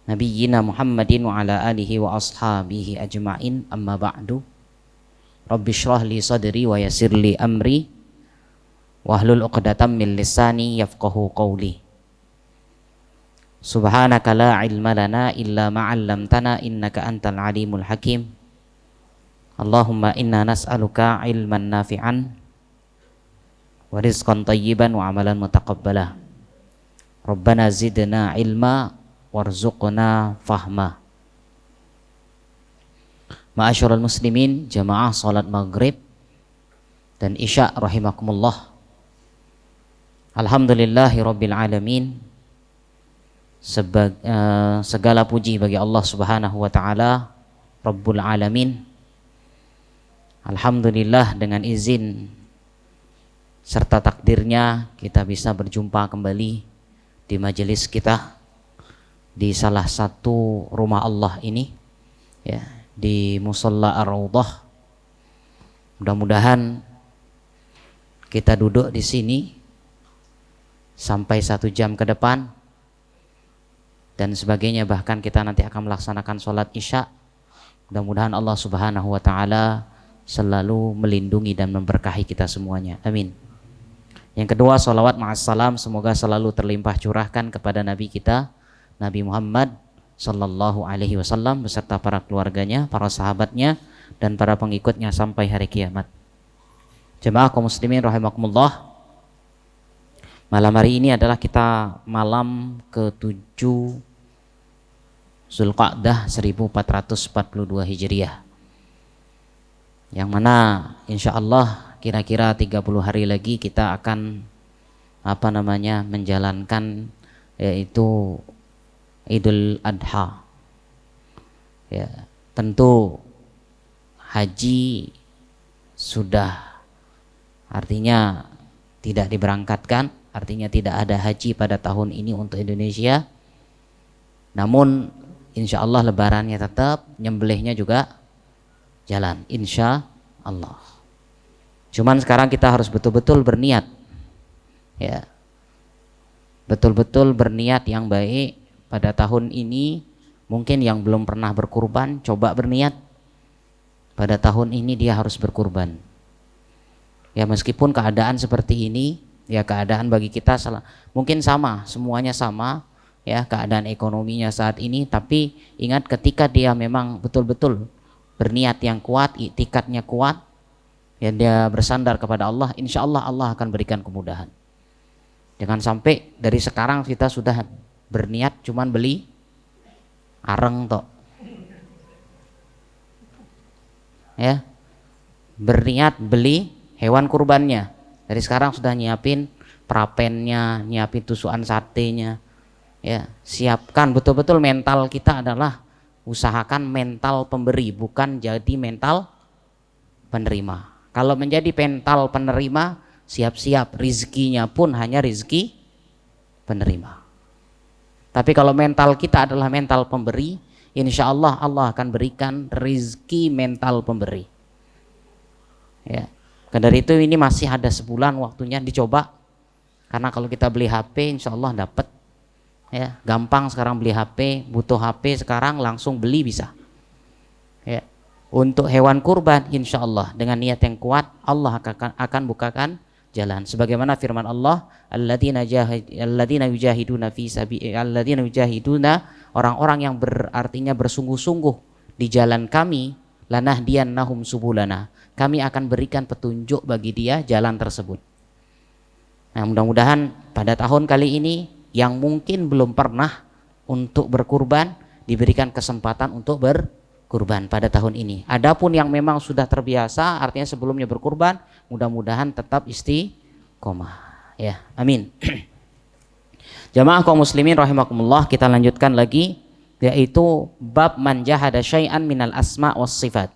nabiyyina Muhammadin wa ala alihi wa ashabihi ajma'in, amma ba'du. Rabbi shrah li sadri wa yassir li amri wahlul 'uqdatam min lisani yafqahu qawli. Subhanaka la ilma lana illa ma 'allamtana innaka antal alimul hakim. Allahumma inna nas'aluka ilman nafi'an wa rizqan thayyiban wa amalan mutaqabbala. Rabbana zidna ilma warzuqna fahma. Ma'asyiral muslimin, jamaah salat maghrib dan isya rahimakumullah. Alhamdulillahi rabbil alamin. Segala puji bagi Allah Subhanahu wa taala, Rabbul alamin. Alhamdulillah, dengan izin serta takdirnya kita bisa berjumpa kembali di majelis kita di salah satu rumah Allah ini, ya, di Musalla Ar-Raudhah. Mudah-mudahan kita duduk di sini sampai 1 jam ke depan dan sebagainya, bahkan kita nanti akan melaksanakan sholat isya. Mudah-mudahan Allah Subhanahu wa taala selalu melindungi dan memberkahi kita semuanya, amin. Yang kedua, sholawat ma'assalam semoga selalu terlimpah curahkan kepada Nabi kita, Nabi Muhammad sallallahu alaihi wasallam beserta para keluarganya, para sahabatnya, dan para pengikutnya sampai hari kiamat. Jemaah kaum muslimin rahimakumullah, malam hari ini adalah kita malam ke-7 Zulqa'dah 1442 Hijriah, yang mana insyaallah kira-kira 30 hari lagi kita akan menjalankan yaitu Idul Adha. Ya, tentu haji sudah artinya tidak diberangkatkan, artinya tidak ada haji pada tahun ini untuk Indonesia. Namun insya Allah lebarannya tetap, nyembelihnya juga jalan, insya Allah. Cuman sekarang kita harus betul-betul berniat, ya, betul-betul berniat yang baik pada tahun ini. Mungkin yang belum pernah berkurban, coba berniat pada tahun ini dia harus berkurban. Ya, meskipun keadaan seperti ini, ya keadaan bagi kita mungkin sama, semuanya sama, ya keadaan ekonominya saat ini. Tapi ingat, ketika dia memang betul-betul berniat yang kuat, iktikadnya kuat, ya dia bersandar kepada Allah, insya Allah Allah akan berikan kemudahan. Jangan sampai dari sekarang kita sudah berniat cuman beli areng tok, ya, berniat beli hewan kurbannya, dari sekarang sudah nyiapin prapennya, nyiapin tusukan satenya, ya, siapkan betul-betul. Mental kita adalah usahakan mental pemberi, bukan jadi mental penerima. Kalau menjadi mental penerima, siap-siap rizkinya pun hanya rizki penerima. Tapi kalau mental kita adalah mental pemberi, insya Allah Allah akan berikan rizki mental pemberi. Ya, dari itu ini masih ada sebulan waktunya dicoba. Karena kalau kita beli HP, insya Allah dapat. Ya, gampang sekarang beli HP, butuh HP sekarang langsung beli bisa. Ya. Untuk hewan kurban, insya Allah dengan niat yang kuat Allah akan bukakan jalan. Sebagaimana firman Allah, alladzina yujahiduna fi alladzina yujahiduna, orang-orang yang artinya bersungguh-sungguh di jalan kami, lanahdiyannahum subulana, kami akan berikan petunjuk bagi dia jalan tersebut. Nah, mudah-mudahan pada tahun kali ini yang mungkin belum pernah untuk berkurban diberikan kesempatan untuk berkurban pada tahun ini. Adapun yang memang sudah terbiasa, artinya sebelumnya berkurban, mudah-mudahan tetap istiqomah, ya, amin. Jamaah kaum muslimin rahimakumullah, kita lanjutkan lagi, yaitu bab man jahada syai'an minal asma was sifat,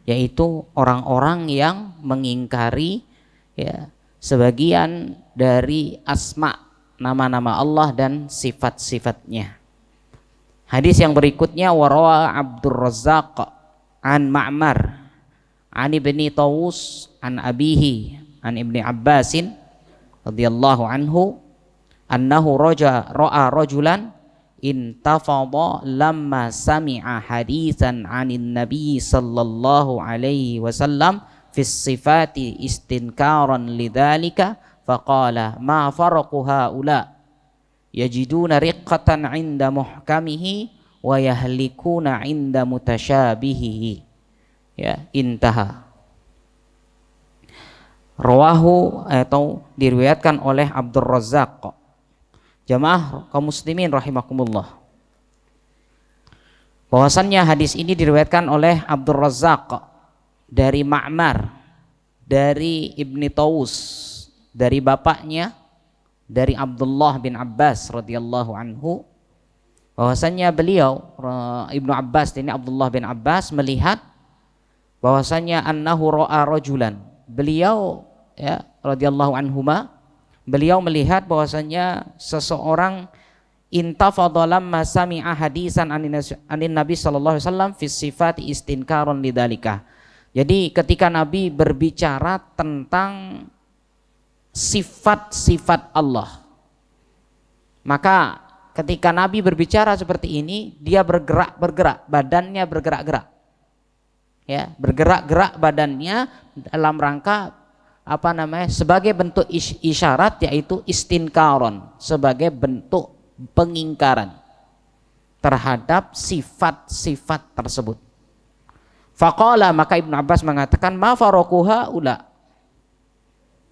yaitu orang-orang yang mengingkari, ya, sebagian dari asma, nama-nama Allah dan sifat-sifatnya. Hadis yang berikutnya, warawa Abdur Razzaq an Ma'mar an Ibni Tawus an abihi an Ibni Abbasin radhiyallahu anhu annahu ra'a rajulan intafadha lamma sami'a haditsan 'anin nabiy sallallahu alaihi wasallam fi sifati istinkaran lidzalika faqala ma faraqu haula yajiduna riqqatan 'inda muhkamihi wa yahlikuna 'inda mutasyabihihi. Ya, intaha. Rawahu atau diriwayatkan oleh Abdur Razzaq. Jamaah kaum muslimin rahimakumullah. Bahwasannya hadis ini diriwayatkan oleh Abdur Razzaq dari Ma'mar, dari Ibni Taus, dari bapaknya, dari Abdullah bin Abbas radhiyallahu anhu. Bahwasannya beliau Ibnu Abbas, ini Abdullah bin Abbas, melihat bahwasannya annahu ra'a rajulan. Beliau ya radhiyallahu anhuma, beliau melihat bahwasanya seseorang intafadha lamma sami'a hadisan anin Nabi sallallahu alaihi wasallam fi sifati istinkaron lidzalika. Jadi ketika Nabi berbicara tentang sifat-sifat Allah, maka ketika Nabi berbicara seperti ini, dia bergerak, badannya bergerak-gerak. Ya, bergerak-gerak badannya dalam rangka sebagai bentuk isyarat, yaitu istinkaron, sebagai bentuk pengingkaran terhadap sifat-sifat tersebut. Faqala, maka Ibnu Abbas mengatakan ma faraquha ula.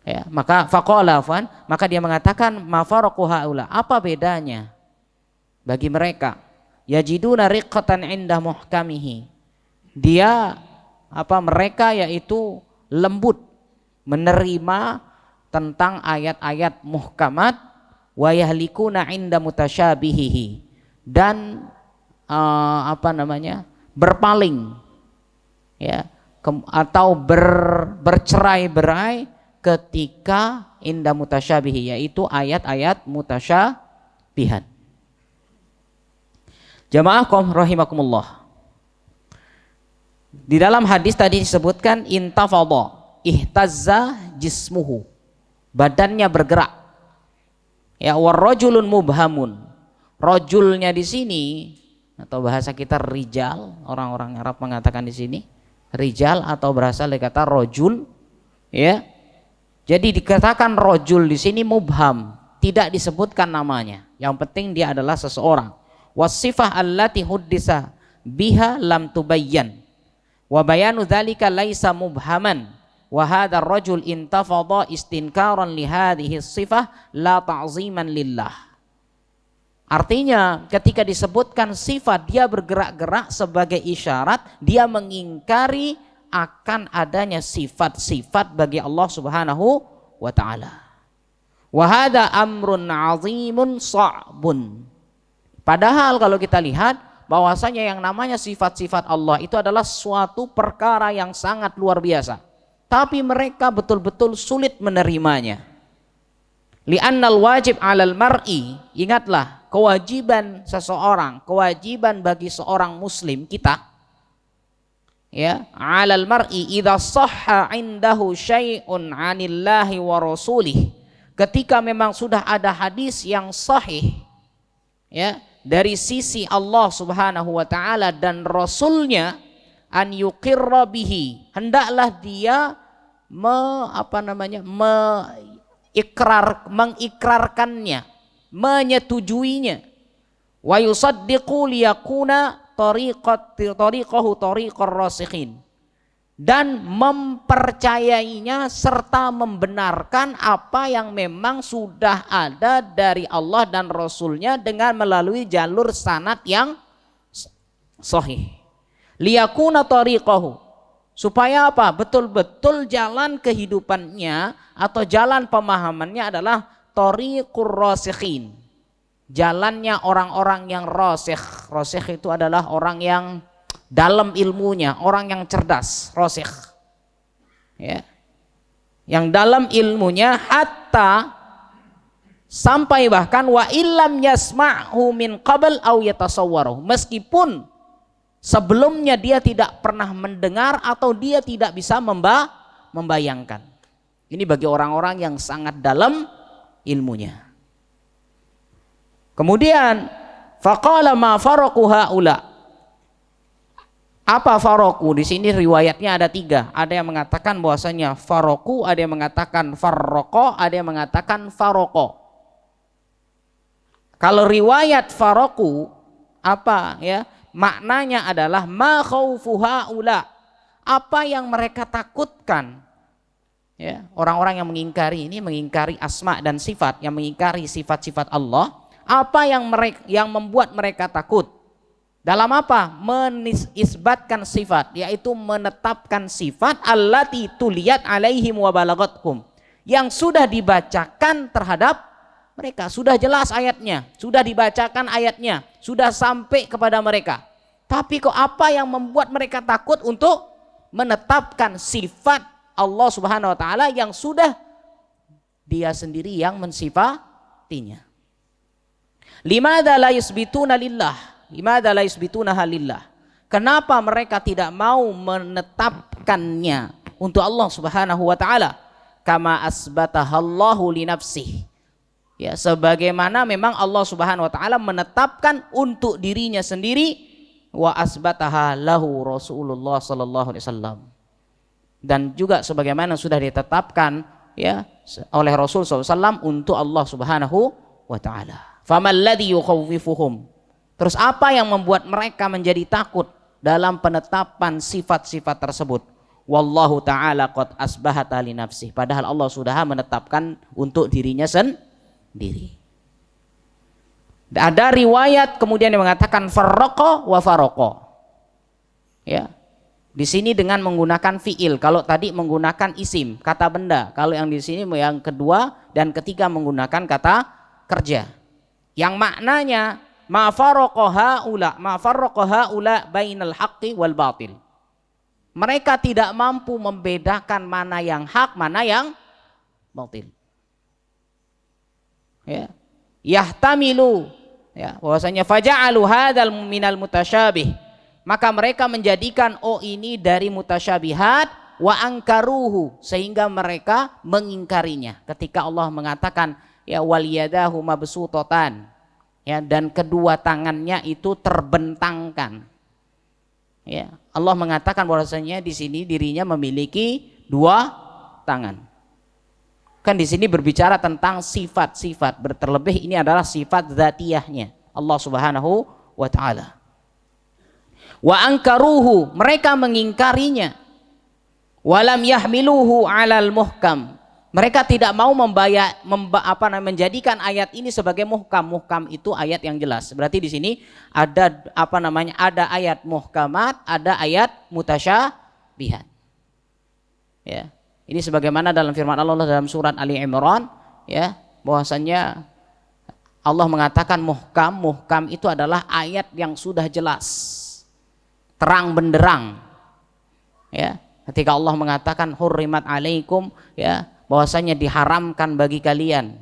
Ya, maka faqala maka dia mengatakan ma faraquha ula, apa bedanya bagi mereka? Yajiduna riqqatan 'inda muhkamihi. Dia mereka yaitu lembut menerima tentang ayat-ayat muhkamat, wa yahlikuna 'inda mutasyabihihi, dan berpaling ya atau bercerai-berai ketika inda mutasyabihi, yaitu ayat-ayat mutasyabihat. Jamaah kaum rahimakumullah. Di dalam hadis tadi disebutkan intafadha, ihtazza jismuhu, badannya bergerak. Ya, warrajulun mubhamun. Rajulnya di sini atau bahasa kita rijal, orang-orang Arab mengatakan di sini rijal atau berasal dari kata rajul, ya. Jadi dikatakan rajul di sini mubham, tidak disebutkan namanya. Yang penting dia adalah seseorang. Wasifah allati huddisa biha lam tubayyan. Wa bayanu dzalika laisa mubhaman wa hadzal rajul intafadha istinkaran li hadhihi sifah la ta'ziman lillah. Artinya ketika disebutkan sifat dia bergerak-gerak sebagai isyarat, dia mengingkari akan adanya sifat-sifat bagi Allah Subhanahu wa taala. Wa hadza amrun 'azimun sha'bun. Padahal kalau kita lihat bahwasanya yang namanya sifat-sifat Allah itu adalah suatu perkara yang sangat luar biasa, tapi mereka betul-betul sulit menerimanya. Li'annal wajib 'alal mar'i, ingatlah kewajiban seseorang, kewajiban bagi seorang muslim kita, ya, 'alal mar'i idza shahha 'indahu syai'un 'anillahi wa rasulih, ketika memang sudah ada hadis yang sahih, ya, dari sisi Allah Subhanahu wa taala dan rasulnya, an yuqirra bihi, hendaklah dia mengikrarkannya, menyetujuinya. Wa yusaddiqu liyakuna tariqahu tariqar rasikhin, dan mempercayainya serta membenarkan apa yang memang sudah ada dari Allah dan Rasulnya dengan melalui jalur sanad yang sahih. Liyakuna tariqahu, supaya apa? Betul-betul jalan kehidupannya atau jalan pemahamannya adalah tariqur rasikhin, jalannya orang-orang yang rasikh. Rasikh itu adalah orang yang dalam ilmunya, orang yang cerdas, rasikh, ya, yang dalam ilmunya, hatta sampai bahkan wa illam yasma'hu min qabl aw yatasawwaruhu, meskipun sebelumnya dia tidak pernah mendengar atau dia tidak bisa membayangkan. Ini bagi orang-orang yang sangat dalam ilmunya. Kemudian Faqala ma faraqu haula. Apa faroku? Di sini riwayatnya ada 3. Ada yang mengatakan bahwasanya faroku, ada yang mengatakan farroko, ada yang mengatakan faroko. Kalau riwayat faroku, apa ya? Maknanya adalah ma khaufu haula. Apa yang mereka takutkan? Ya, orang-orang yang mengingkari ini, mengingkari asma dan sifat, yang mengingkari sifat-sifat Allah. Apa yang membuat mereka takut? Dalam apa? Menisbatkan sifat, yaitu menetapkan sifat allati tuliyat alaihim wa balagathum, yang sudah dibacakan terhadap mereka, sudah jelas ayatnya, sudah dibacakan ayatnya, sudah sampai kepada mereka. Tapi kok apa yang membuat mereka takut untuk menetapkan sifat Allah Subhanahu wa taala yang sudah Dia sendiri yang mensifatinya? Limadza la yusbituna lillah? Limadza la yusbituna halillah? Kenapa mereka tidak mau menetapkannya untuk Allah Subhanahu wa taala? Kama asbatahallahu li nafsihi. Ya, sebagaimana memang Allah Subhanahu wa taala menetapkan untuk dirinya sendiri, wa asbataha lahu Rasulullah sallallahu alaihi wasallam. Dan juga sebagaimana sudah ditetapkan ya oleh Rasul sallallahu alaihi wasallam untuk Allah Subhanahu wa taala. Famal ladzi yukhawwifuhum? Terus apa yang membuat mereka menjadi takut dalam penetapan sifat-sifat tersebut? Wallahu ta'ala qad asbahata li nafsih. Padahal Allah sudah menetapkan untuk dirinya sendiri. Ada riwayat kemudian yang mengatakan farraqa wa farraqa. Ya. Di sini dengan menggunakan fiil. Kalau tadi menggunakan isim, kata benda. Kalau yang di sini yang kedua dan ketiga menggunakan kata kerja. Yang maknanya ma farraqa haula bainal haqqi wal batil. Mereka tidak mampu membedakan mana yang hak, mana yang batil. Ya. Yahtamilu, ya, bahwasanya faja'alu hadzal minal mutasyabih. Maka mereka menjadikan ini dari mutasyabihat, wa angkaruhu, sehingga mereka mengingkarinya. Ketika Allah mengatakan ya wal yadahu mabsutatan, ya, dan kedua tangannya itu terbentangkan. Ya, Allah mengatakan bahwasanya di sini dirinya memiliki 2 tangan. Kan di sini berbicara tentang sifat-sifat, terlebih ini adalah sifat dzatiyahnya Allah Subhanahu wa taala. Wa angkaruhu, mereka mengingkarinya. Walam yahmiluhu 'alal muhkam. Mereka tidak mau menjadikan ayat ini sebagai muhkam. Muhkam itu ayat yang jelas. Berarti di sini ada ada ayat muhkamat, ada ayat mutasyabihat. Ya. Ini sebagaimana dalam firman Allah dalam surat Ali Imran, ya, bahwasanya Allah mengatakan muhkam itu adalah ayat yang sudah jelas, terang benderang. Ya, ketika Allah mengatakan hurrimat alaikum, ya, bahwasanya diharamkan bagi kalian,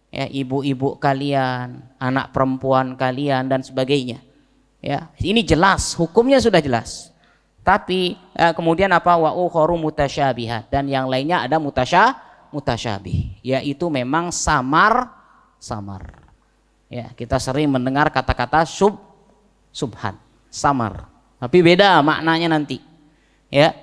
ya, ibu-ibu kalian, anak perempuan kalian dan sebagainya. Ya, ini jelas, hukumnya sudah jelas. Tapi kemudian apa? Wa ukharu mutasyabihat, dan yang lainnya ada mutasyabih, yaitu memang samar. Ya, kita sering mendengar kata-kata subhat, samar. Tapi beda maknanya nanti. Ya.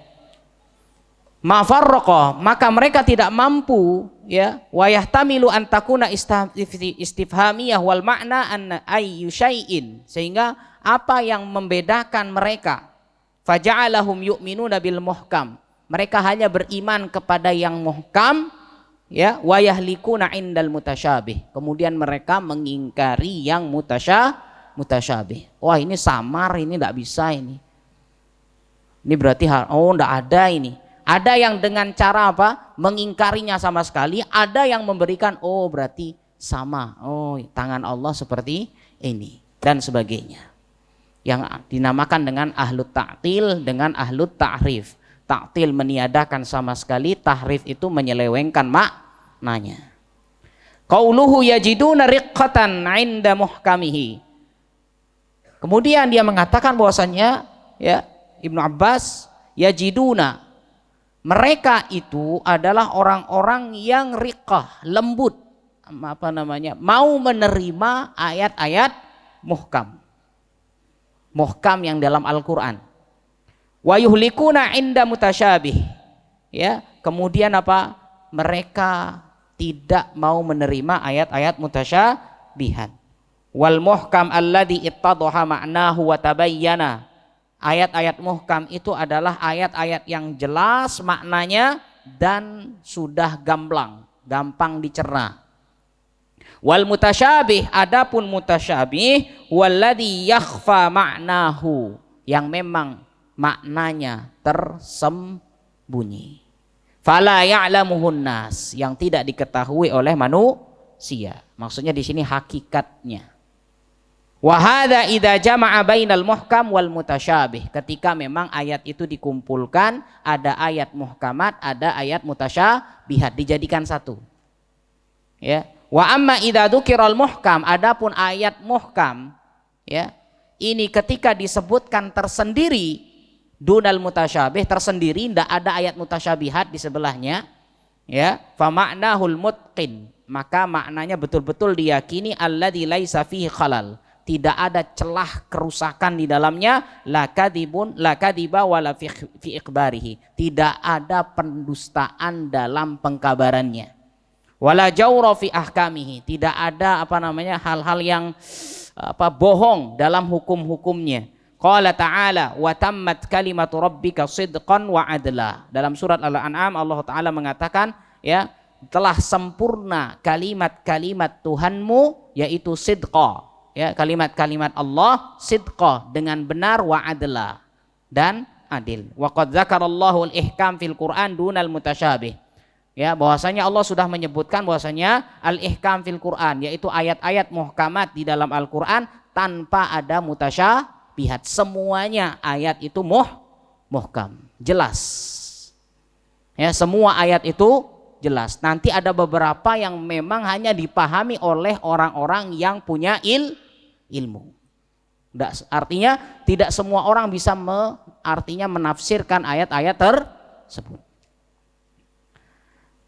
Ma farraqa, maka mereka tidak mampu, ya, wa yahtamilu an takuna istifhamiyah wal makna an ayyu syai'in, sehingga apa yang membedakan mereka, faja'alahum yu'minuna bil muhkam, mereka hanya beriman kepada yang muhkam, ya, wa yahlikuna indal mutasyabih, kemudian mereka mengingkari yang mutasyabih. Wah, ini samar, ini enggak bisa ini. Ini berarti enggak ada ini. Ada yang dengan cara apa? Mengingkarinya sama sekali, ada yang memberikan berarti sama. Tangan Allah seperti ini dan sebagainya. Yang dinamakan dengan ahlut ta'til dengan ahlut ta'rif. Ta'til meniadakan sama sekali, tahrif itu menyelewengkan maknanya. Qauluhu yajiduna riqqatan 'inda muhkamihi. Kemudian dia mengatakan bahwasannya, ya, Ibnu Abbas, yajiduna, mereka itu adalah orang-orang yang riqah, lembut, mau menerima ayat-ayat muhkam. Muhkam yang dalam Al-Qur'an. Wa yuhlikuna inda mutasyabih. Ya, kemudian apa? Mereka tidak mau menerima ayat-ayat mutasyabihat. Wal muhkam alladzi ittadhaha ma'nahu wa tabayyana. Ayat-ayat muhkam itu adalah ayat-ayat yang jelas maknanya dan sudah gampang dicerna. Wal mutasyabih, adapun mutasyabih walladzi yakhfa ma'nahu, yang memang maknanya tersembunyi. Fala ya'lamuhun nas, yang tidak diketahui oleh manusia. Maksudnya di sini hakikatnya. Wa hadza idza jama'a bainal muhkam wal mutasyabih, ketika memang ayat itu dikumpulkan, ada ayat muhkamat, ada ayat mutasyabihat, dijadikan satu. Ya. Wa amma idza dzukiral muhkam, adapun ayat muhkam, ya, ini ketika disebutkan tersendiri, dunal mutasyabih, tersendiri, tidak ada ayat mutasyabihat di sebelahnya, ya, fa ma'nahul mutqin, maka maknanya betul-betul diyakini alladzi laisa fihi khalal, tidak ada celah kerusakan di dalamnya, la kadiba wala fi ikhbarihi, tidak ada pendustaan dalam pengkabarannya. Wala jawra fi ahkamihi, tidak ada hal-hal yang bohong dalam hukum-hukumnya. Qala ta'ala wa tammat kalimatu rabbika sidqan wa adla. Dalam surat Al-An'am Allah Ta'ala mengatakan, ya, telah sempurna kalimat-kalimat Tuhanmu, yaitu sidqa, ya, kalimat-kalimat Allah sidqa, dengan benar, wa adla, dan adil. Wa qad dzakarallahu al-ihkam fil Qur'an dunal mutasyabih. Ya, bahwasanya Allah sudah menyebutkan bahwasanya al-ihkam fil Quran, yaitu ayat-ayat muhkamat di dalam Al-Quran tanpa ada mutasyabihat. Semuanya ayat itu muhkam, jelas. Ya, semua ayat itu jelas. Nanti ada beberapa yang memang hanya dipahami oleh orang-orang yang punya ilmu. Artinya tidak semua orang bisa menafsirkan ayat-ayat tersebut.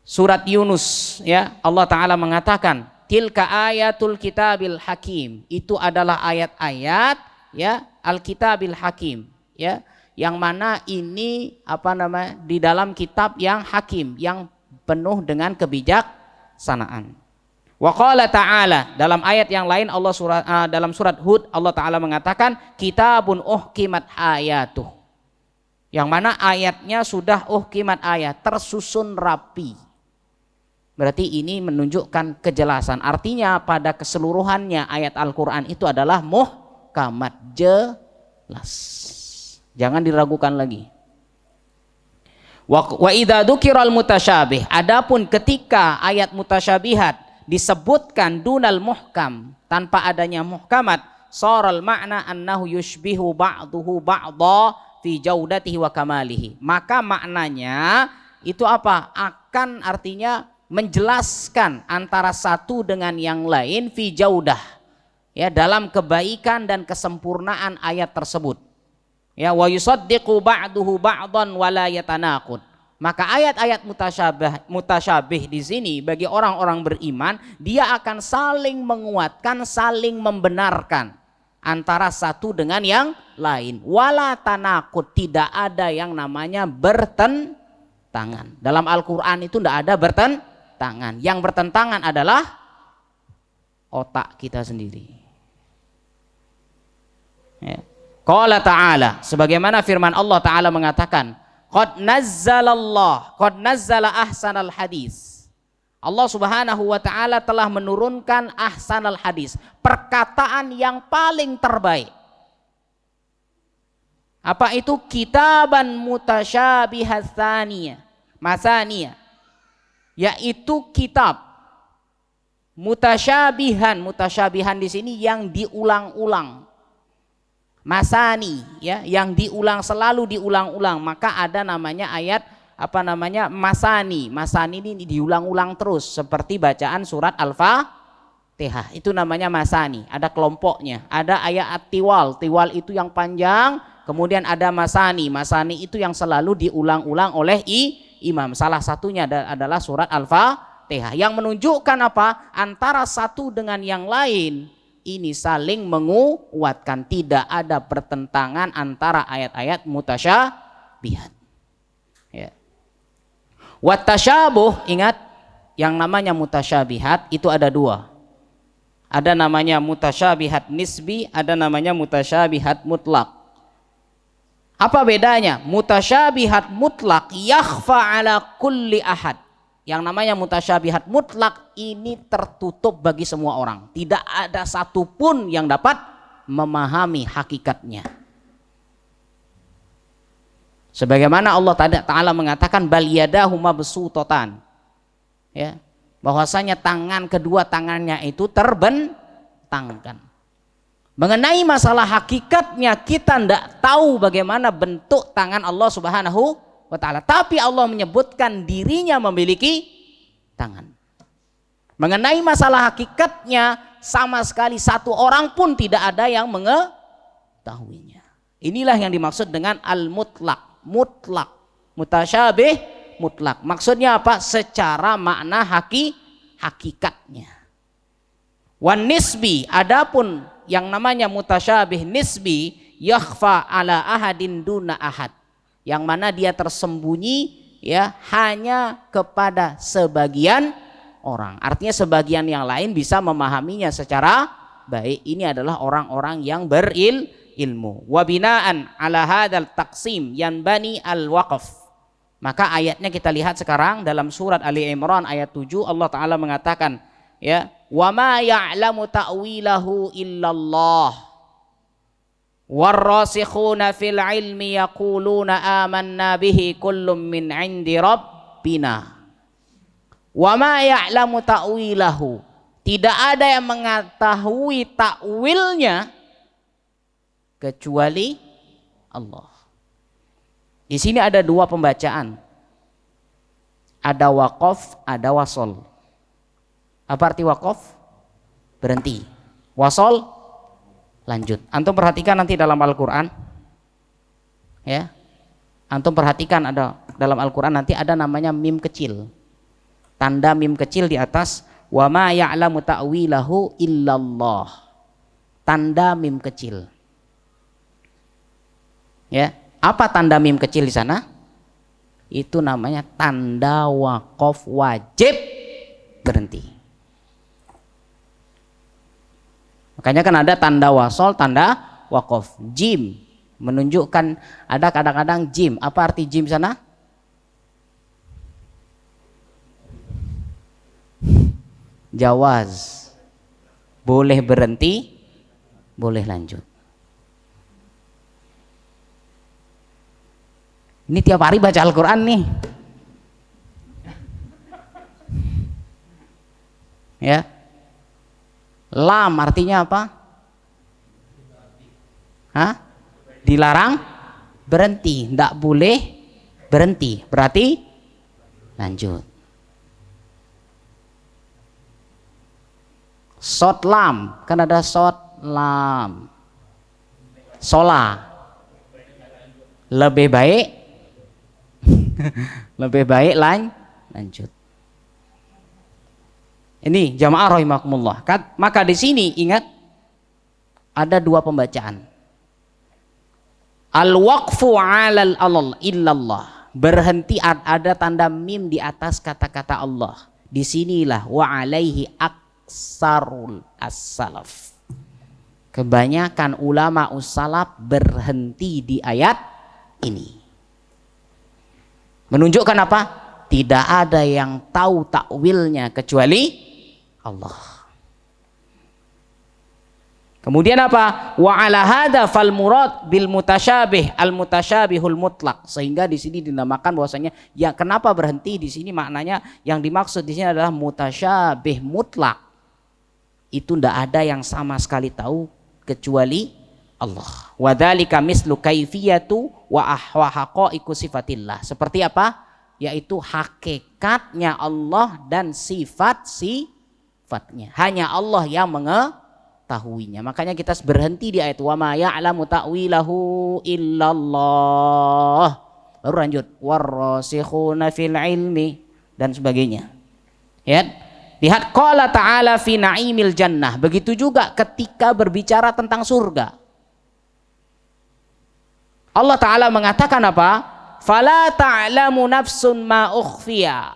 Surat Yunus, ya, Allah Ta'ala mengatakan tilka ayatul kitabil hakim, itu adalah ayat-ayat, ya, al-kitabil hakim, ya, yang mana ini di dalam kitab yang hakim, yang penuh dengan kebijaksanaan. Wa qala ta'ala, dalam ayat yang lain dalam surat Hud Allah Ta'ala mengatakan kitabun uhkimat ayatuh, yang mana ayatnya sudah uhkimat ayat, tersusun rapi. Berarti ini menunjukkan kejelasan. Artinya pada keseluruhannya ayat Al-Quran itu adalah muhkamat, jelas. Jangan diragukan lagi. Wa idza dzukiral mutasyabih, adapun ketika ayat mutasyabihat disebutkan dunal muhkam, tanpa adanya muhkamat, saral makna annahu yushbihu ba'duhu ba'dha fi jaudatihi wa kamalihi. Maka maknanya itu akan artinya menjelaskan antara satu dengan yang lain fi jaudah, ya, dalam kebaikan dan kesempurnaan ayat tersebut. Ya, wa yusaddiqu ba'duhu ba'dhan wa la yatanaqud. Maka ayat-ayat mutasyabih di sini bagi orang-orang beriman, dia akan saling menguatkan, saling membenarkan antara satu dengan yang lain. Wala tanaqud, tidak ada yang namanya bertentangan. Dalam Al-Qur'an itu tidak ada bertentangan. Yang bertentangan adalah otak kita sendiri. Ya. Qala ta'ala, sebagaimana firman Allah Ta'ala mengatakan, qad nazzala ahsanal hadis. Allah Subhanahu wa Ta'ala telah menurunkan ahsanal hadis, perkataan yang paling terbaik. Apa itu? Kitaban mutasyabihat masaniyah, yaitu kitab mutasyabihan di sini yang diulang-ulang, masani, ya, yang selalu diulang-ulang. Maka ada namanya ayat masani ini diulang-ulang terus, seperti bacaan surat Al-Fatihah, itu namanya masani. Ada kelompoknya, ada ayat tiwal itu yang panjang, kemudian ada masani itu yang selalu diulang-ulang oleh imam. Salah satunya adalah surat Al-Fatihah, yang menunjukkan antara satu dengan yang lain ini saling menguatkan, tidak ada pertentangan antara ayat-ayat mutasyabihat. Ya. Wat tasyabuh, ingat yang namanya mutasyabihat itu ada dua. Ada namanya mutasyabihat nisbi, ada namanya mutasyabihat mutlak. Apa bedanya? Mutasyabihat mutlak yakhfa ala kulli ahad. Yang namanya mutasyabihat mutlak ini tertutup bagi semua orang. Tidak ada satupun yang dapat memahami hakikatnya. Sebagaimana Allah Ta'ala mengatakan bal yadahu mabsuutatan. Ya, bahwasanya kedua tangannya itu terbentangkan. Mengenai masalah hakikatnya kita tidak tahu bagaimana bentuk tangan Allah Subhanahu wa ta'ala, tapi Allah menyebutkan dirinya memiliki tangan. Mengenai masalah hakikatnya sama sekali satu orang pun tidak ada yang mengetahuinya. Inilah yang dimaksud dengan al-mutlak, mutlak, mutasyabih mutlak. Maksudnya apa? Secara makna hakikatnya. Wan nisbi, adapun yang namanya mutasyabih nisbi yakhfa ala ahadin duna ahad, yang mana dia tersembunyi ya hanya kepada sebagian orang. Artinya sebagian yang lain bisa memahaminya secara baik. Ini adalah orang-orang yang berilmu. Wa binaan ala hadzal taqsim yanbani al-waqf. Maka ayatnya kita lihat sekarang dalam surat Ali Imran ayat 7, Allah Ta'ala mengatakan ya, wa ma ya'lamu ta'wilahu illallah warrasikhuna fil ilmi yaquluna amanna bihi kullum min 'indi rabbina. Wa ma ya'lamu ta'wilahu, tidak ada yang mengetahui takwilnya kecuali Allah. Di sini ada dua pembacaan. Ada waqaf, ada wasol. Apa arti waqaf? Berhenti. Wasol, lanjut. Antum perhatikan nanti dalam Al-Qur'an. Ya. Antum perhatikan ada dalam Al-Qur'an nanti ada namanya mim kecil. Tanda mim kecil di atas, wa ma ya'lamu ta'wilahu illallah. Tanda mim kecil. Ya. Apa tanda mim kecil di sana? Itu namanya tanda waqaf wajib berhenti. Makanya kan ada tanda wasol, tanda waqaf. Jim menunjukkan, ada kadang-kadang jim. Apa arti jim sana? Jawaz. Boleh berhenti, boleh lanjut. Ini tiap hari baca Al-Quran nih. Ya. Lam artinya apa? Hah? Dilarang berhenti, tidak boleh berhenti. Berarti lanjut. Sot lam, kan ada sot lam. Sola. Lebih baik lebih baik lanjut. Ini jamaah rahimakumullah. Maka di sini ingat ada dua pembacaan. Al-waqfu 'alal Allah illallah. Berhenti ada tanda mim di atas kata-kata Allah. Disinilah wa 'alaihi aksarul as-salaf. Kebanyakan ulama us-salaf berhenti di ayat ini. Menunjukkan apa? Tidak ada yang tahu takwilnya kecuali Allah. Kemudian apa? Wa ala hadza fal murad bil mutasyabih al mutasyabihul mutlak. Sehingga di sini dinamakan bahwasanya ya kenapa berhenti di sini, maknanya yang dimaksud di sini adalah mutasyabih mutlak. Itu tidak ada yang sama sekali tahu kecuali Allah. Wa dzalika mislu kaifiyatu wa haqaiqu sifatillah. Seperti apa? Yaitu hakikatnya Allah dan sifatnya. Hanya Allah yang mengetahuinya. Makanya kita berhenti di ayat wa ma ya'lamu ta'wilahu illallah. Baru lanjut warrasikhuna fil ilmi dan sebagainya. Ya. Lihat qala ta'ala fi na'imil jannah. Begitu juga ketika berbicara tentang surga. Allah Ta'ala mengatakan apa? Fala ta'lamu nafsun ma ukhfiya.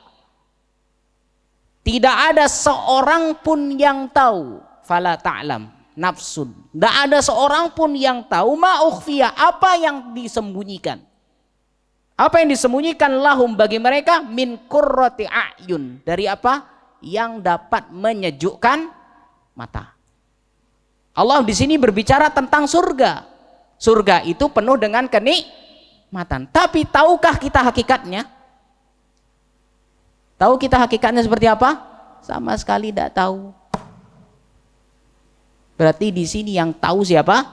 Tidak ada seorang pun yang tahu. Fala ta'lam nafsun. Tidak ada seorang pun yang tahu ma ukhfiya, apa yang disembunyikan. Apa yang disembunyikan lahum bagi mereka min qurrati a'yun. Dari apa? Yang dapat menyejukkan mata. Allah di sini berbicara tentang surga. Surga itu penuh dengan kenikmatan. Tapi tahukah kita hakikatnya? Tahu kita hakikatnya seperti apa? Sama sekali tidak tahu. Berarti di sini yang tahu siapa?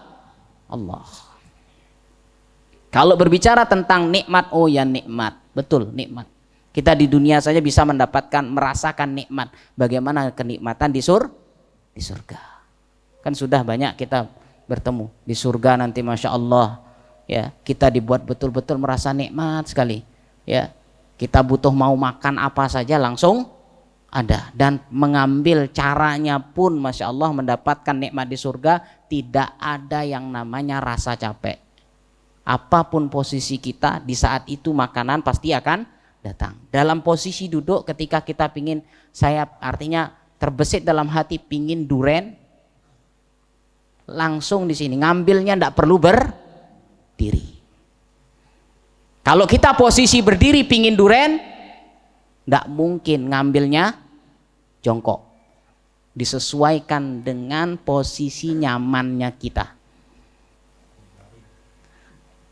Allah. Kalau berbicara tentang nikmat, oh ya nikmat, betul nikmat. Kita di dunia saja bisa mendapatkan, merasakan nikmat. Bagaimana kenikmatan di surga. Kan sudah banyak kita bertemu di surga nanti, masya Allah. Ya, kita dibuat betul-betul merasa nikmat sekali. Ya, kita butuh mau makan apa saja langsung ada, dan mengambil caranya pun, masya Allah, mendapatkan nikmat di surga tidak ada yang namanya rasa capek. Apapun posisi kita di saat itu makanan pasti akan datang. Dalam posisi duduk ketika kita pingin, saya artinya terbesit dalam hati pingin duren, langsung di sini ngambilnya, tidak perlu berdiri. Kalau kita posisi berdiri pingin duren, tidak mungkin ngambilnya jongkok. Disesuaikan dengan posisi nyamannya kita.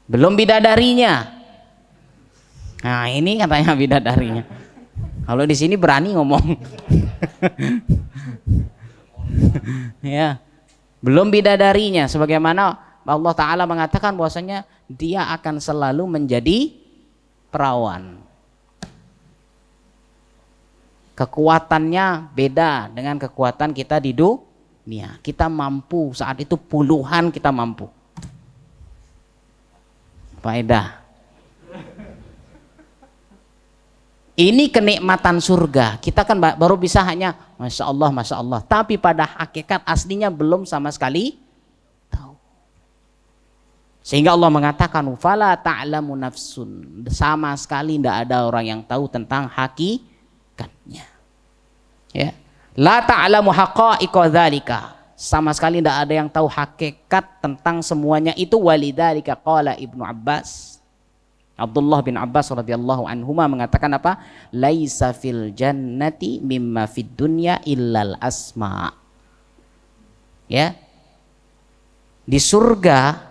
Belum bidadarinya. Nah ini katanya bidadarinya. Kalau di sini berani ngomong. Ya, belum bidadarinya. Sebagaimana Allah Ta'ala mengatakan bahwasanya dia akan selalu menjadi perawan. Kekuatannya beda dengan kekuatan kita di dunia. Kita mampu saat itu puluhan, kita mampu. Faedah. Ini kenikmatan surga. Kita kan baru bisa hanya masya Allah, masya Allah. Tapi pada hakikat aslinya belum sama sekali tahu. Sehingga Allah mengatakan fala ta'lamu nafsun. Sama sekali tidak ada orang yang tahu tentang hakikatnya. Ya. La ta'lamu haqa'iqa dzalika. Sama sekali tidak ada yang tahu hakikat tentang semuanya itu. Walidzalika qala Ibnu Abbas. Abdullah bin Abbas radhiyallahu anhuma mengatakan apa? Laisa fil jannati mimma fid dunya illal asma. Ya. Di surga,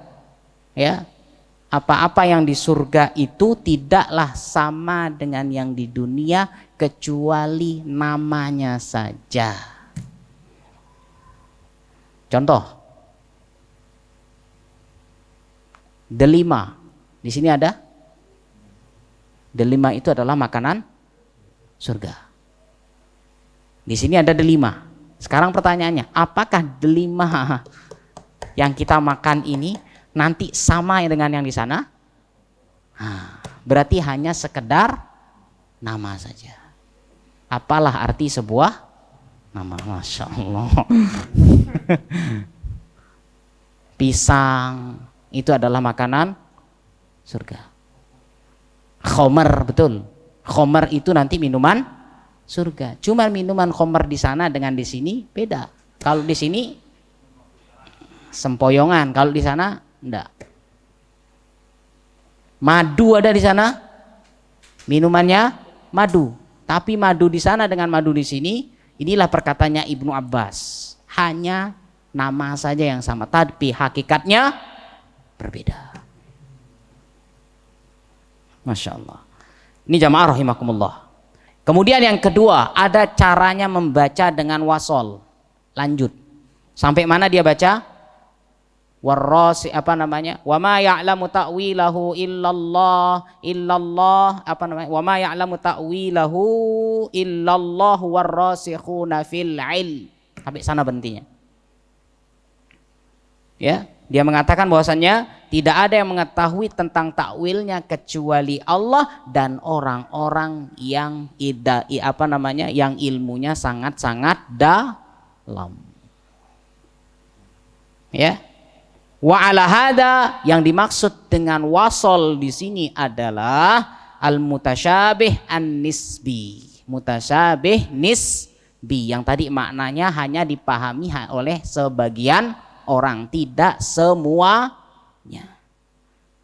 ya, apa-apa yang di surga itu tidaklah sama dengan yang di dunia kecuali namanya saja. Contoh. Delima. Di sini ada. Delima itu adalah makanan surga. Di sini ada delima. Sekarang pertanyaannya, apakah delima yang kita makan ini nanti sama dengan yang di sana? Nah, berarti hanya sekedar nama saja. Apalah arti sebuah nama? Masya Allah. Pisang itu adalah makanan surga. Khomer, betul. Khomer itu nanti minuman surga. Cuma minuman khomer di sana dengan di sini beda. Kalau di sini sempoyongan, kalau di sana enggak. Madu ada di sana, minumannya madu. Tapi madu di sana dengan madu di sini, inilah perkataannya Ibnu Abbas. Hanya nama saja yang sama, tapi hakikatnya berbeda. Masya Allah. Ini jamaah rahimakumullah. Kemudian yang kedua, ada caranya membaca dengan wasol. Lanjut. Sampai mana dia baca? Warrasi, apa namanya? Wa ma ya'lamu ta'wilahu illallah apa namanya? Wa ma ya'lamu ta'wilahu illallah warrasikhuna fil ilm. Sampai sana berhentinya. Ya, dia mengatakan bahwasannya tidak ada yang mengetahui tentang takwilnya kecuali Allah dan orang-orang yang yang ilmunya sangat-sangat dalam. Ya. Wa ala hada, yang dimaksud dengan wasol di sini adalah al mutasyabih an-nisbi. Mutasyabih nisbi yang tadi maknanya hanya dipahami oleh sebagian orang, tidak semuanya.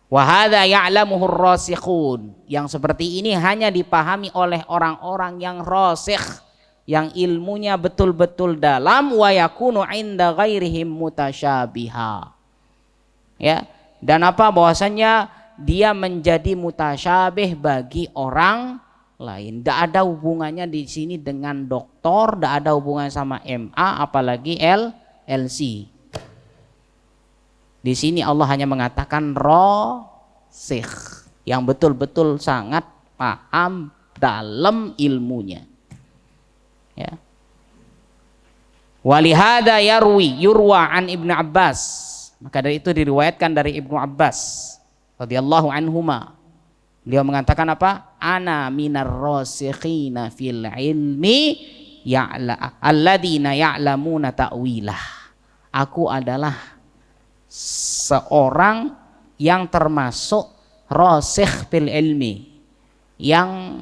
Wa hadza ya'lamuhu ar-rasikhun, yang seperti ini hanya dipahami oleh orang-orang yang rasikh, yang ilmunya betul-betul dalam. Wa yakunu 'inda ghairihim mutasyabiha. Ya, dan bahwasanya dia menjadi mutasyabih bagi orang lain. Tidak ada hubungannya di sini dengan doktor, tidak ada hubungannya sama MA, apalagi LC. Di sini Allah hanya mengatakan rasikh, yang betul-betul sangat paham dalam ilmunya. Ya. Walihada yurwa an Ibnu Abbas. Maka dari itu diriwayatkan dari Ibnu Abbas radhiyallahu anhuma. Beliau mengatakan apa? Ana minar rasikhina fil ilmi alladzina ya'lamuna ta'wilah. Aku adalah seorang yang termasuk rasikh fil ilmi, yang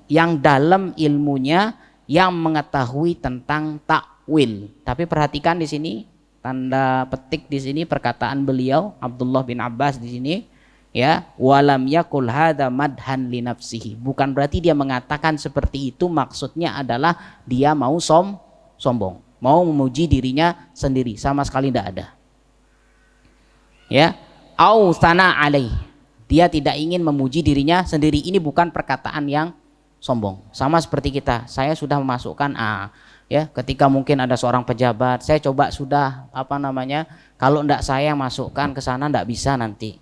yang dalam ilmunya, yang mengetahui tentang takwil. Tapi perhatikan di sini, tanda petik di sini perkataan beliau Abdullah bin Abbas di sini, ya, walam yakul hadza madhan li nafsihi. Bukan berarti dia mengatakan seperti itu maksudnya adalah dia mau sombong, mau memuji dirinya sendiri, sama sekali tidak ada. Ya, au sana alaih, dia tidak ingin memuji dirinya sendiri. Ini bukan perkataan yang sombong. Sama seperti kita, saya sudah memasukkan A. Ya, ketika mungkin ada seorang pejabat, saya coba sudah kalau enggak saya masukkan ke sana enggak bisa nanti.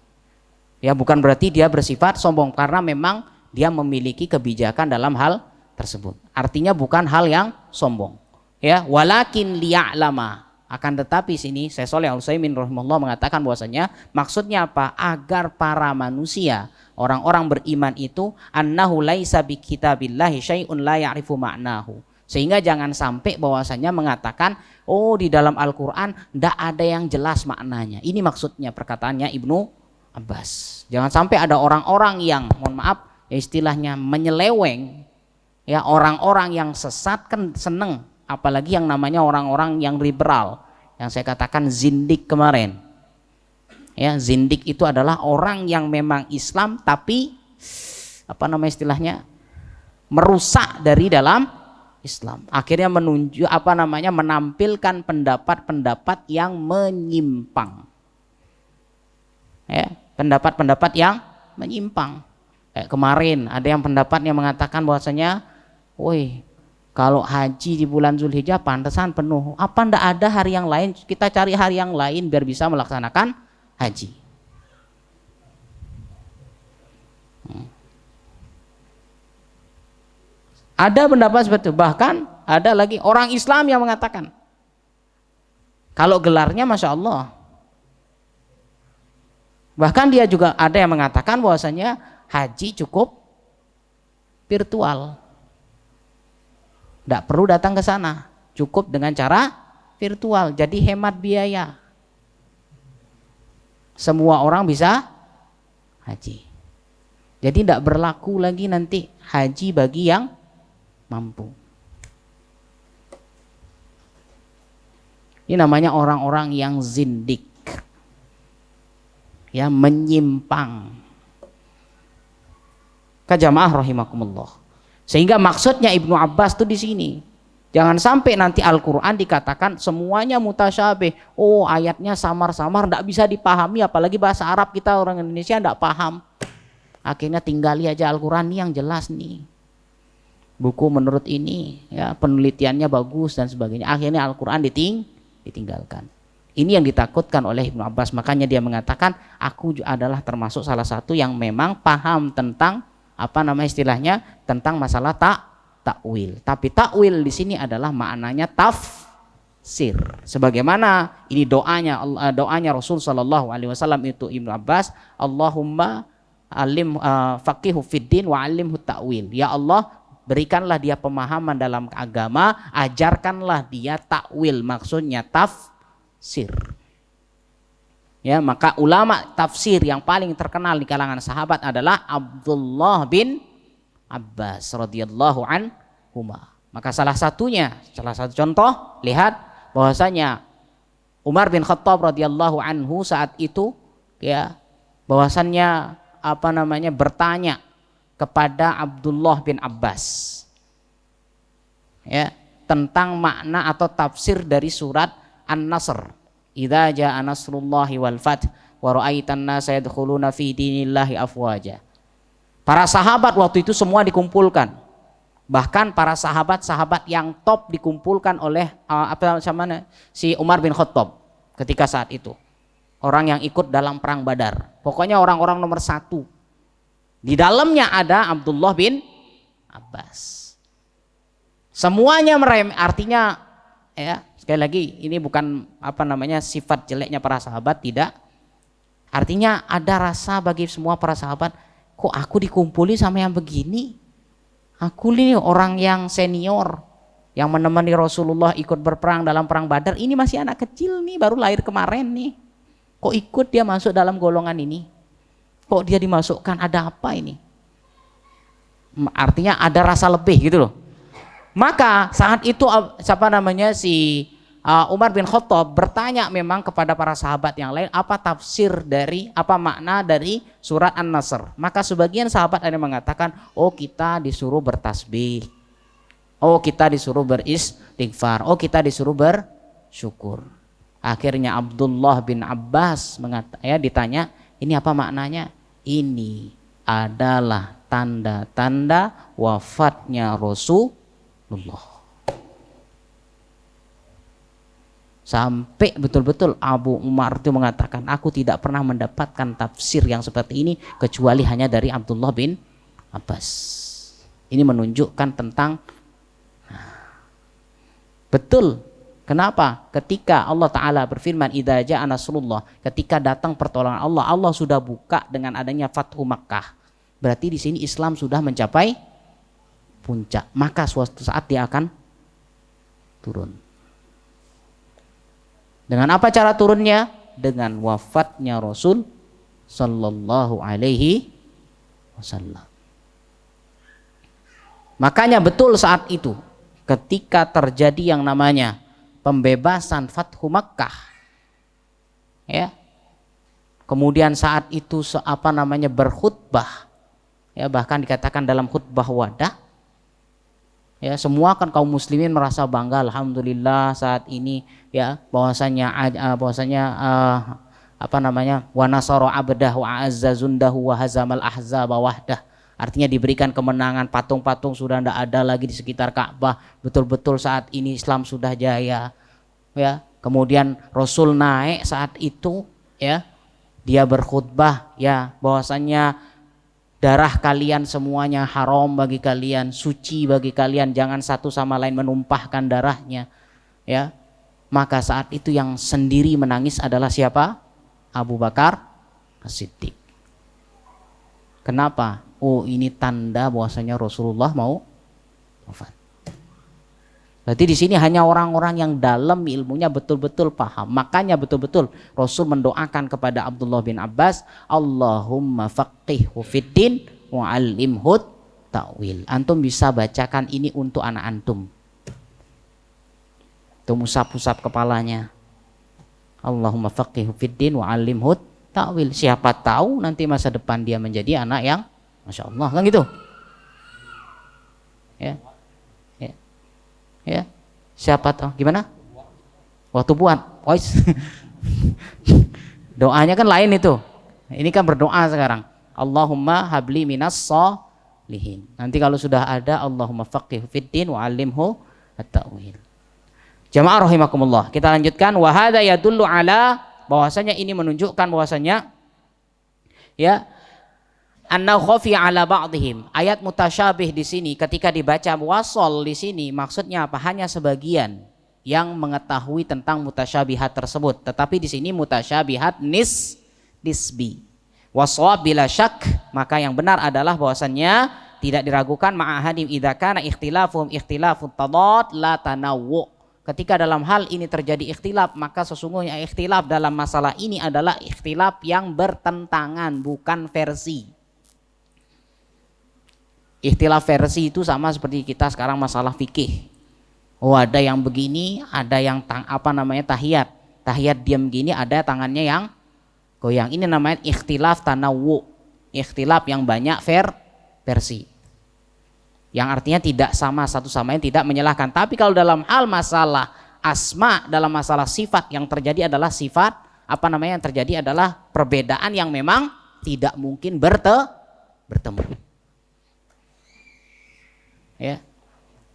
Ya, bukan berarti dia bersifat sombong, karena memang dia memiliki kebijakan dalam hal tersebut. Artinya bukan hal yang sombong. Ya, walakin liya'lama. Akan tetapi sini Syekh Shalih Al Utsaimin rahimahullah mengatakan bahwasanya maksudnya apa? Agar para manusia, orang-orang beriman itu, annahu laisa bi kitabillahi syai'un la ya'rifu ma'nahu. Sehingga jangan sampai bahwasanya mengatakan, oh di dalam Al-Quran tidak ada yang jelas maknanya. Ini maksudnya perkataannya Ibnu Abbas. Jangan sampai ada orang-orang yang, mohon maaf ya, istilahnya menyeleweng. Ya, orang-orang yang sesat kan seneng, apalagi yang namanya orang-orang yang liberal, yang saya katakan zindik kemarin. Ya, zindik itu adalah orang yang memang Islam tapi istilahnya merusak dari dalam Islam, akhirnya menampilkan pendapat-pendapat yang menyimpang. Ya, pendapat-pendapat yang menyimpang. Kayak kemarin ada yang pendapatnya mengatakan bahwasanya, woi, kalau haji di bulan Zulhijjah pantesan penuh. Apa ndak ada hari yang lain? Kita cari hari yang lain biar bisa melaksanakan haji. Ada pendapat seperti itu. Bahkan ada lagi orang Islam yang mengatakan kalau gelarnya Masya Allah. Bahkan dia juga ada yang mengatakan bahwasanya haji cukup virtual, tidak perlu datang ke sana, cukup dengan cara virtual, jadi hemat biaya, semua orang bisa haji. Jadi tidak berlaku lagi nanti haji bagi yang mampu. Ini namanya orang-orang yang zindik, ya, menyimpang. Kajamaah rahimakumullah. Sehingga maksudnya Ibnu Abbas itu di sini, jangan sampai nanti Al-Quran dikatakan semuanya mutasyabih. Oh, ayatnya samar-samar, tidak bisa dipahami, apalagi bahasa Arab kita orang Indonesia tidak paham. Akhirnya tinggali aja Al-Quran nih yang jelas nih. Buku menurut ini, ya, penelitiannya bagus dan sebagainya. Akhirnya Al-Quran ditinggalkan. Ini yang ditakutkan oleh Ibnu Abbas. Makanya dia mengatakan, aku adalah termasuk salah satu yang memang paham tentang istilahnya tentang masalah takwil. Tapi takwil di sini adalah maknanya tafsir. Sebagaimana ini doanya Rasul sallallahu alaihi wasallam itu Ibnu Abbas, Allahumma alim faqihu fiddin wa alimhu ta'wil. Ya Allah, berikanlah dia pemahaman dalam agama, ajarkanlah dia takwil, maksudnya tafsir. Ya, maka ulama tafsir yang paling terkenal di kalangan sahabat adalah Abdullah bin Abbas radhiyallahu anhuma. Maka salah satu contoh, lihat bahwasanya Umar bin Khattab radhiyallahu anhu saat itu ya bahwasannya bertanya kepada Abdullah bin Abbas ya tentang makna atau tafsir dari surat An-Nasr. Idza jaa nasrullahi wal fath wa ra'aitan nasa yadkhuluna fi dinillahi afwaja. Para sahabat waktu itu semua dikumpulkan. Bahkan para sahabat-sahabat yang top dikumpulkan oleh si Umar bin Khattab ketika saat itu. Orang yang ikut dalam perang Badar. Pokoknya orang-orang nomor 1. Di dalamnya ada Abdullah bin Abbas. Semuanya artinya ya, sekali lagi ini bukan sifat jeleknya para sahabat, tidak. Artinya ada rasa bagi semua para sahabat, kok aku dikumpuli sama yang begini? Aku ini orang yang senior yang menemani Rasulullah ikut berperang dalam perang Badar, ini masih anak kecil nih, baru lahir kemarin nih. Kok ikut dia masuk dalam golongan ini? Kok dia dimasukkan, ada apa ini? Artinya ada rasa lebih gitu loh. Maka saat itu Umar bin Khattab bertanya memang kepada para sahabat yang lain, apa makna dari surat An-Nasr. Maka sebagian sahabat ada yang mengatakan, oh kita disuruh bertasbih, oh kita disuruh beristighfar, oh kita disuruh bersyukur. Akhirnya Abdullah bin Abbas ditanya, ini apa maknanya? Ini adalah tanda-tanda wafatnya Rasulullah. Sampai betul-betul Abu Umar itu mengatakan, aku tidak pernah mendapatkan tafsir yang seperti ini kecuali hanya dari Abdullah bin Abbas. Ini menunjukkan tentang betul. Kenapa? Ketika Allah Ta'ala berfirman, idza jaa nasrullah, ketika datang pertolongan Allah, Allah sudah buka dengan adanya Fathu Makkah. Berarti di sini Islam sudah mencapai puncak. Maka suatu saat dia akan turun. Dengan apa cara turunnya? Dengan wafatnya Rasul sallallahu alaihi wasallam. Makanya betul saat itu ketika terjadi yang namanya pembebasan Fathu Makkah, ya. Kemudian saat itu berkhutbah, ya, bahkan dikatakan dalam khutbah wadah, ya, semua kan kaum muslimin merasa bangga, alhamdulillah saat ini, ya, bahwasanya wa nasara abdah wa azza zundahu wa hazamal ahzaba wahdah. Artinya diberikan kemenangan, patung-patung sudah tidak ada lagi di sekitar Ka'bah. Betul-betul saat ini Islam sudah jaya. Ya, kemudian Rasul naik saat itu, ya, dia berkhutbah, ya, bahwasanya darah kalian semuanya haram bagi kalian, suci bagi kalian, jangan satu sama lain menumpahkan darahnya, ya. Maka saat itu yang sendiri menangis adalah siapa? Abu Bakar As-Siddiq. Kenapa? Oh, ini tanda bahwasanya Rasulullah mau wafat. Berarti di sini hanya orang-orang yang dalam ilmunya betul-betul paham. Makanya betul-betul Rasul mendoakan kepada Abdullah bin Abbas, Allahumma faqihhu fiddin wa 'allimhu ta'wil. Antum bisa bacakan ini untuk anak antum. Tuh usap-usap kepalanya. Allahumma faqihhu fiddin wa 'allimhu ta'wil. Siapa tahu nanti masa depan dia menjadi anak yang Masya Allah, kan gitu. Ya. Ya. Ya. Siapa tahu gimana? Waktu buat. Doanya kan lain itu. Ini kan berdoa sekarang. Allahumma habli minas sholihin. Nanti kalau sudah ada Allahumma faqihhu fiddin wa 'allimhu at-ta'wil. Jamaah rahimakumullah. Kita lanjutkan, wa hadza yadullu ala, bahwasanya ini menunjukkan bahwasanya, ya, anna khafi ala ba'dihim. Ayat mutasyabih di sini ketika dibaca wasol di sini maksudnya apa? Hanya sebagian. yang mengetahui tentang mutasyabihat tersebut. Tetapi di sini mutasyabihat nisbi. Waswab bila syak, maka yang benar adalah bahwasannya tidak diragukan ma'ahadim idza kana ikhtilafum ikhtilafut tadad la tanawwu. Ketika dalam hal ini terjadi ikhtilaf, maka sesungguhnya ikhtilaf dalam masalah ini adalah ikhtilaf yang bertentangan, bukan versi. Ikhtilaf versi itu sama seperti kita sekarang masalah fikih. Oh, ada yang begini, ada yang tahiyat. Tahiyat diam gini, ada tangannya yang goyang. Ini namanya ikhtilaf tanawwu. Ikhtilaf yang banyak versi. Yang artinya tidak sama satu sama lain, tidak menyalahkan. Tapi kalau dalam hal masalah asma, dalam masalah sifat, yang terjadi adalah sifat yang terjadi adalah perbedaan yang memang tidak mungkin bertemu. Ya.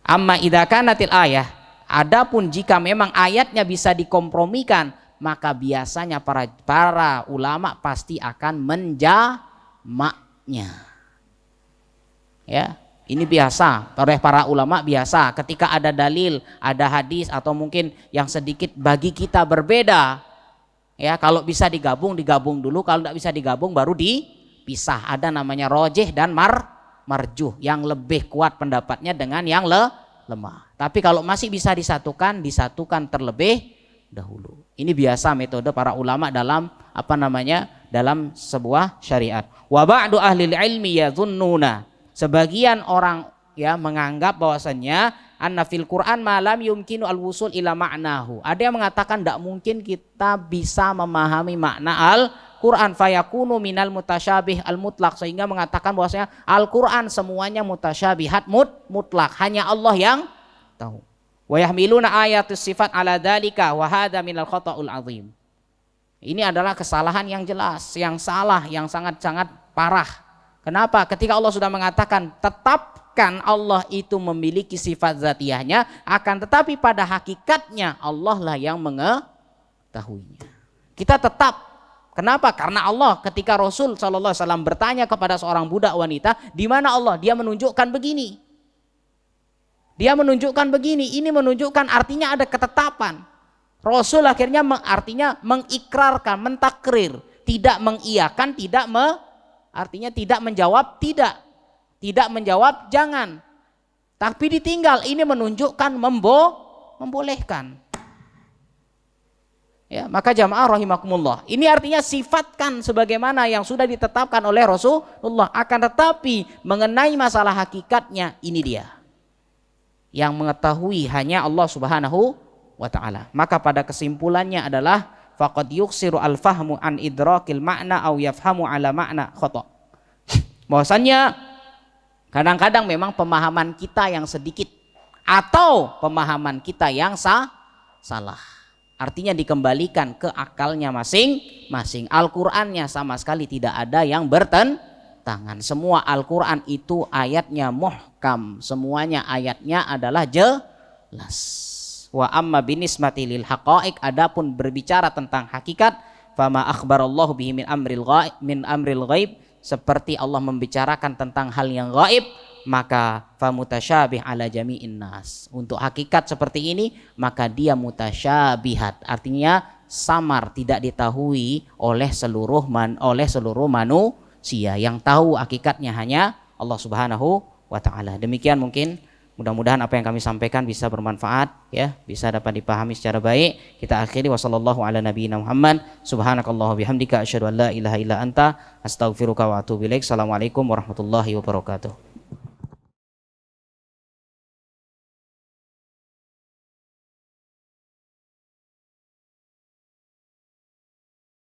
Amma idza kanatil ayah, adapun jika memang ayatnya bisa dikompromikan, maka biasanya para ulama pasti akan menjamaknya. Ya. Ini biasa, oleh para ulama biasa ketika ada dalil, ada hadis atau mungkin yang sedikit bagi kita berbeda. Ya, kalau bisa digabung dulu, kalau tidak bisa digabung baru dipisah. Ada namanya rojih dan marjuh, yang lebih kuat pendapatnya dengan yang lemah. Tapi kalau masih bisa disatukan terlebih dahulu. Ini biasa metode para ulama dalam dalam sebuah syariat. Wa ba'du ahli ilmi yadhunnuna, sebagian orang ya menganggap bahwasannya anna fil Quran malam yumkinu al-wusul ila ma'nahu. Ada yang mengatakan tidak mungkin kita bisa memahami makna Al-Quran, fayakunu minal mutasyabih al-mutlaq, sehingga mengatakan bahwasanya Al-Quran semuanya mutasyabihat mutlak, hanya Allah yang tahu. Wa yahmiluna ayatus sifat ala dzalika wa hadza minal khata'ul azim. Ini adalah kesalahan yang jelas, yang salah, yang sangat-sangat parah. Kenapa? Ketika Allah sudah mengatakan tetapkan Allah itu memiliki sifat zatiyahnya, akan tetapi pada hakikatnya Allah lah yang mengetahuinya. Kita tetap. Kenapa? Karena Allah ketika Rasul SAW bertanya kepada seorang budak wanita, di mana Allah? Dia menunjukkan begini. Dia menunjukkan begini. Ini menunjukkan artinya ada ketetapan. Rasul akhirnya artinya mengikrarkan, mentakrir, tidak mengiyakan, artinya tidak menjawab tidak menjawab jangan, tapi ditinggal. Ini menunjukkan membolehkan. Ya, maka jamaah rahimakumullah, ini artinya sifatkan sebagaimana yang sudah ditetapkan oleh Rasulullah. Akan tetapi mengenai masalah hakikatnya, ini dia yang mengetahui hanya Allah Subhanahu wa ta'ala. Maka pada kesimpulannya adalah faqad yuksiru al-fahmu an idrakil ma'na aw yafhamu ala ma'na khata'. Bahwasannya kadang-kadang memang pemahaman kita yang sedikit atau pemahaman kita yang salah. Artinya dikembalikan ke akalnya masing-masing. Al-Qur'annya sama sekali tidak ada yang bertentangan. Semua Al-Qur'an itu ayatnya muhkam. Semuanya ayatnya adalah jelas. Wa amma binismati lil haqaiq, adapun berbicara tentang hakikat, fama akhbarallahu bihi min amril ghaib, seperti Allah membicarakan tentang hal yang gaib, maka famutasyabih ala jami'in nas. Untuk hakikat seperti ini maka dia mutasyabihat, artinya samar, tidak diketahui oleh seluruh manusia. Yang tahu hakikatnya hanya Allah Subhanahu wa ta'ala. Demikian mungkin. Mudah-mudahan apa yang kami sampaikan bisa bermanfaat, ya, bisa dapat dipahami secara baik. Kita akhiri wasallallahu ala nabiyina Muhammad. Subhanakallah bihamdika asyhadu an la ilaha illa anta astaghfiruka wa atubu ilaik. Assalamualaikum warahmatullahi wabarakatuh.